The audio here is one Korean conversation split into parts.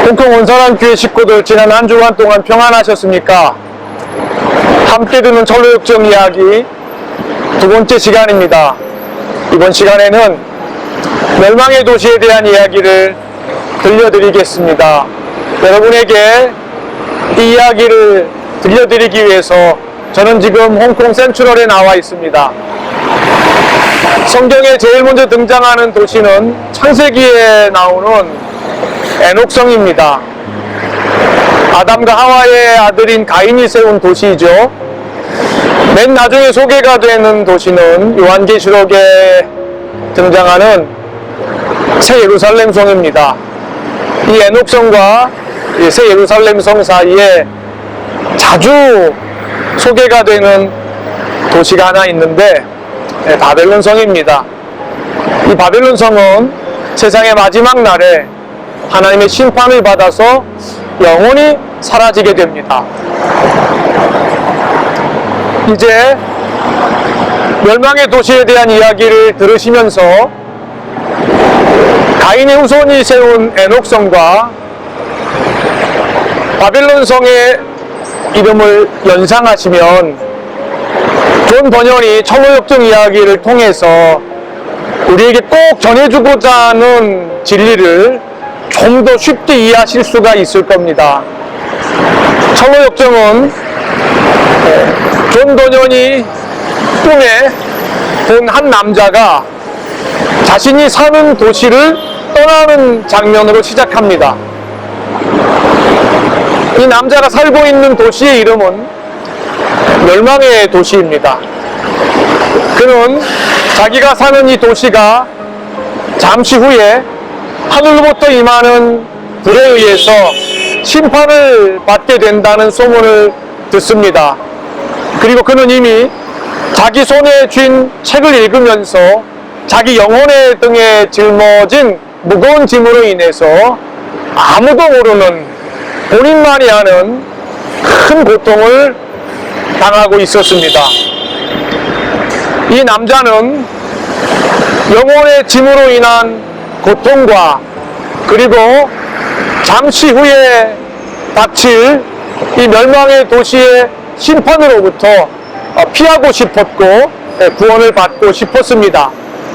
홍콩 온사람 교회 식구들 지난 한 주간 동안 평안하셨습니까? 함께 듣는 철로역정 이야기 두 번째 시간입니다. 이번 시간에는 멸망의 도시에 대한 이야기를 들려드리겠습니다. 여러분에게 이 이야기를 들려드리기 위해서 저는 지금 홍콩 센트럴에 나와 있습니다. 성경에 제일 먼저 등장하는 도시는 창세기에 나오는 에녹성입니다. 아담과 하와의 아들인 가인이 세운 도시이죠. 맨 나중에 소개가 되는 도시는 요한계시록에 등장하는 새 예루살렘 성입니다. 이 에녹성과 새 예루살렘 성 사이에 자주 소개가 되는 도시가 하나 있는데 바벨론 성입니다. 이 바벨론 성은 세상의 마지막 날에 하나님의 심판을 받아서 영원히 사라지게 됩니다. 이제 멸망의 도시에 대한 이야기를 들으시면서 가인의 후손이 세운 에녹성과 바벨론 성의 이름을 연상하시면 존 버년이 철로역정 이야기를 통해서 우리에게 꼭 전해주고자 하는 진리를 좀 더 쉽게 이해하실 수가 있을 겁니다. 철로역정은 존 버년이 꿈에 본 한 남자가 자신이 사는 도시를 떠나는 장면으로 시작합니다. 이 남자가 살고 있는 도시의 이름은 멸망의 도시입니다. 그는 자기가 사는 이 도시가 잠시 후에 하늘로부터 임하는 불에 의해서 심판을 받게 된다는 소문을 듣습니다. 그리고 그는 이미 자기 손에 쥔 책을 읽으면서 자기 영혼의 등에 짊어진 무거운 짐으로 인해서 아무도 모르는 본인만이 아는 큰 고통을 당하고 있었습니다. 이 남자는 영혼의 짐으로 인한 고통과 그리고 잠시 후에 닥칠 이 멸망의 도시의 심판으로부터 피하고 싶었고 구원을 받고 싶었습니다.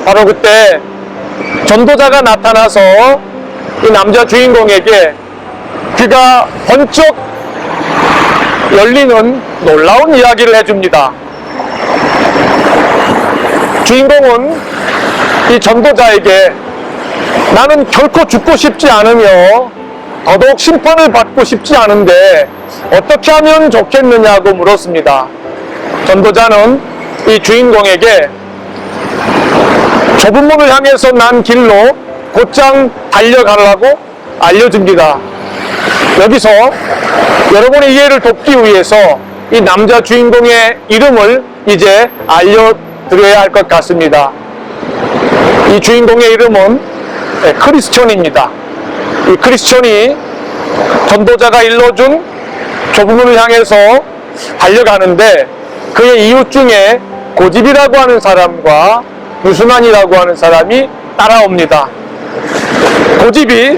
바로 그때 전도자가 나타나서 이 남자 주인공에게 귀가 번쩍 열리는 놀라운 이야기를 해줍니다. 주인공은 이 전도자에게 나는 결코 죽고 싶지 않으며 더더욱 심판을 받고 싶지 않은데 어떻게 하면 좋겠느냐고 물었습니다. 전도자는 이 주인공에게 좁은 문을 향해서 난 길로 곧장 달려가라고 알려줍니다. 여기서 여러분의 이해를 돕기 위해서 이 남자 주인공의 이름을 이제 알려드려야 할 것 같습니다. 이 주인공의 이름은 크리스천입니다. 이 크리스천이 전도자가 일러준 좁은 문을 향해서 달려가는데 그의 이웃 중에 고집이라고 하는 사람과 유순환이라고 하는 사람이 따라옵니다. 고집이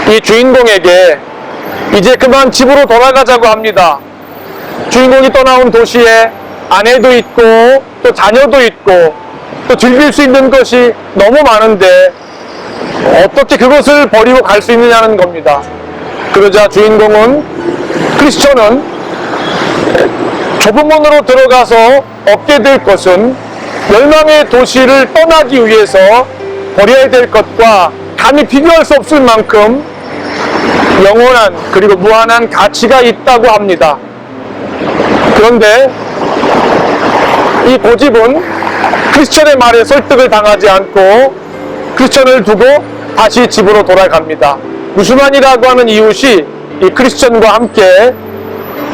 이 주인공에게 이제 그만 집으로 돌아가자고 합니다. 주인공이 떠나온 도시에 아내도 있고 또 자녀도 있고 또 즐길 수 있는 것이 너무 많은데 어떻게 그것을 버리고 갈 수 있느냐는 겁니다. 그러자 주인공은 크리스천은 좁은 문으로 들어가서 얻게 될 것은 멸망의 도시를 떠나기 위해서 버려야 될 것과 감히 비교할 수 없을 만큼 영원한 그리고 무한한 가치가 있다고 합니다. 그런데 이 고집은 크리스천의 말에 설득을 당하지 않고 크리스천을 두고 다시 집으로 돌아갑니다. 유순환이라고 하는 이웃이 이 크리스천과 함께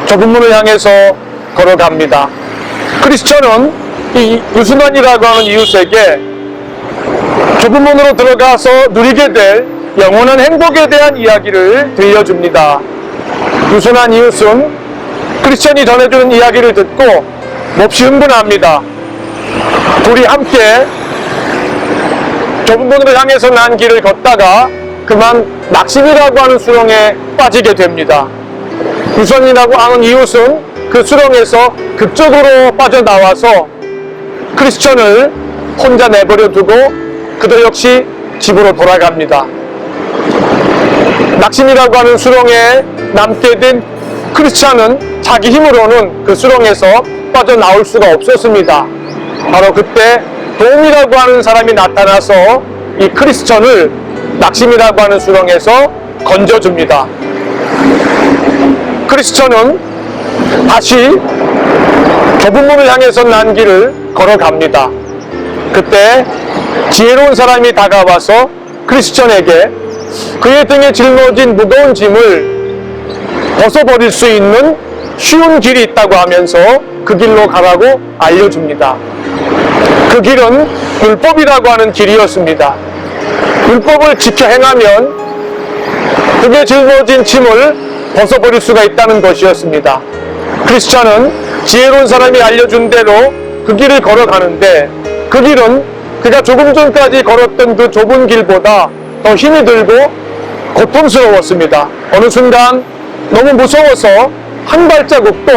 좁은 문을 향해서 걸어갑니다. 크리스천은 이 유순환이라고 하는 이웃에게 좁은 문으로 들어가서 누리게 될 영원한 행복에 대한 이야기를 들려줍니다. 유순환 이웃은 크리스천이 전해주는 이야기를 듣고 몹시 흥분합니다. 둘이 함께 좁은 문으로 향해서 난 길을 걷다가 그만 낙심이라고 하는 수렁에 빠지게 됩니다. 유선이라고 하는 이웃은 그 수렁에서 극적으로 빠져나와서 크리스천을 혼자 내버려 두고 그들 역시 집으로 돌아갑니다. 낙심이라고 하는 수렁에 남게 된 크리스천은 자기 힘으로는 그 수렁에서 빠져나올 수가 없었습니다. 바로 그때 도움이라고 하는 사람이 나타나서 이 크리스천을 낙심이라고 하는 수렁에서 건져줍니다. 크리스천은 다시 좁은 문을 향해서 난 길을 걸어갑니다. 그때 지혜로운 사람이 다가와서 크리스천에게 그의 등에 짊어진 무거운 짐을 벗어버릴 수 있는 쉬운 길이 있다고 하면서 그 길로 가라고 알려줍니다. 그 길은 율법이라고 하는 길이었습니다. 율법을 지켜 행하면 등에 짊어진 짐을 벗어버릴 수가 있다는 것이었습니다. 크리스천은 지혜로운 사람이 알려준 대로 그 길을 걸어가는데 그 길은 그가 조금 전까지 걸었던 그 좁은 길보다 더 힘이 들고 고통스러웠습니다. 어느 순간 너무 무서워서 한 발자국도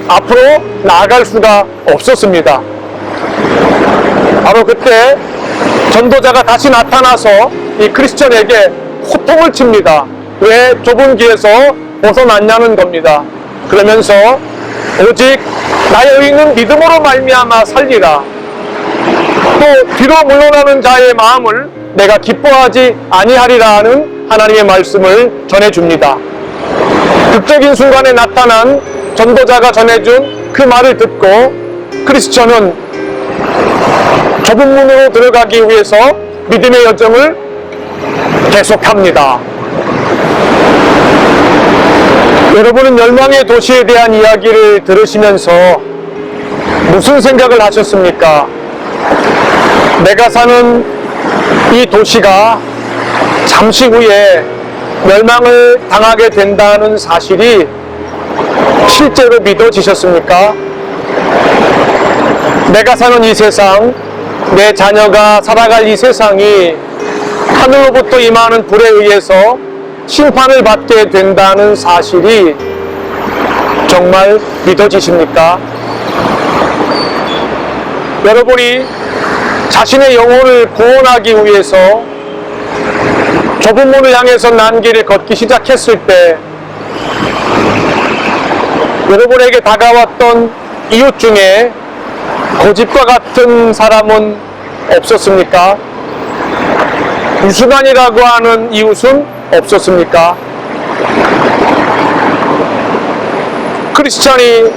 앞으로 나아갈 수가 없었습니다. 바로 그때 전도자가 다시 나타나서 이 크리스천에게 호통을 칩니다. 왜 좁은 길에서 벗어났냐는 겁니다. 그러면서 오직 나의 의는 믿음으로 말미암아 살리라. 또 뒤로 물러나는 자의 마음을 내가 기뻐하지 아니하리라는 하나님의 말씀을 전해줍니다. 극적인 순간에 나타난 전도자가 전해준 그 말을 듣고 크리스천은 좁은 문으로 들어가기 위해서 믿음의 여정을 계속합니다. 여러분은 멸망의 도시에 대한 이야기를 들으시면서 무슨 생각을 하셨습니까? 내가 사는 이 도시가 잠시 후에 멸망을 당하게 된다는 사실이 실제로 믿어지셨습니까? 내가 사는 이 세상, 내 자녀가 살아갈 이 세상이 하늘로부터 임하는 불에 의해서 심판을 받게 된다는 사실이 정말 믿어지십니까? 여러분이 자신의 영혼을 구원하기 위해서 좁은 문을 향해서 난 길을 걷기 시작했을 때 여러분에게 다가왔던 이웃 중에 고집과 같은 사람은 없었습니까? 유순환이라고 하는 이웃은 없었습니까? 크리스천이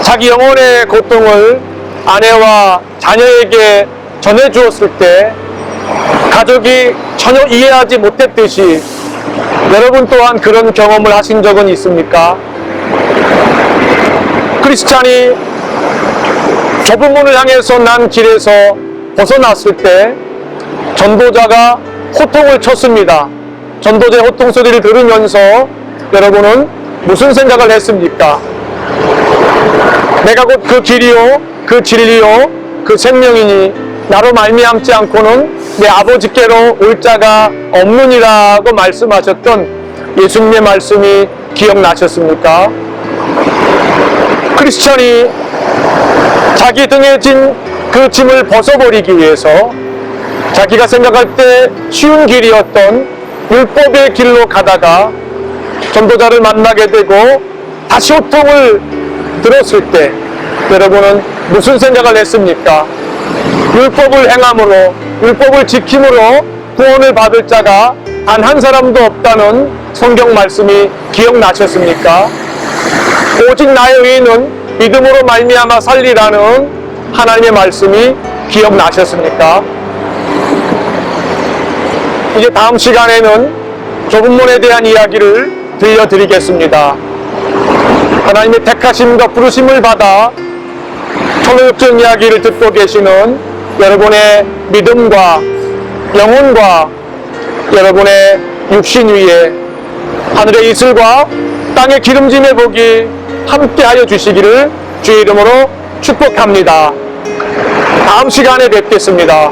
자기 영혼의 고통을 아내와 자녀에게 전해주었을 때 가족이 전혀 이해하지 못했듯이 여러분 또한 그런 경험을 하신 적은 있습니까? 크리스찬이 좁은 문을 향해서 난 길에서 벗어났을 때 전도자가 호통을 쳤습니다. 전도자의 호통 소리를 들으면서 여러분은 무슨 생각을 했습니까? 내가 곧 그 길이요, 그 진리요, 그 생명이니 나로 말미암지 않고는 내 아버지께로 올 자가 없느니라고 말씀하셨던 예수님의 말씀이 기억나셨습니까? 크리스천이 자기 등에 진 그 짐을 벗어버리기 위해서 자기가 생각할 때 쉬운 길이었던 율법의 길로 가다가 전도자를 만나게 되고 다시 호통을 들었을 때 여러분은 무슨 생각을 했습니까? 율법을 행함으로, 율법을 지킴으로 구원을 받을 자가 단 한 사람도 없다는 성경 말씀이 기억나셨습니까? 오직 나의 의인은 믿음으로 말미암아 살리라는 하나님의 말씀이 기억나셨습니까? 이제 다음 시간에는 좁은 문에 대한 이야기를 들려드리겠습니다. 하나님의 택하심과 부르심을 받아 천호역정 이야기를 듣고 계시는 여러분의 믿음과 영혼과 여러분의 육신 위에 하늘의 이슬과 땅의 기름짐의 복이 함께하여 주시기를 주의 이름으로 축복합니다. 다음 시간에 뵙겠습니다.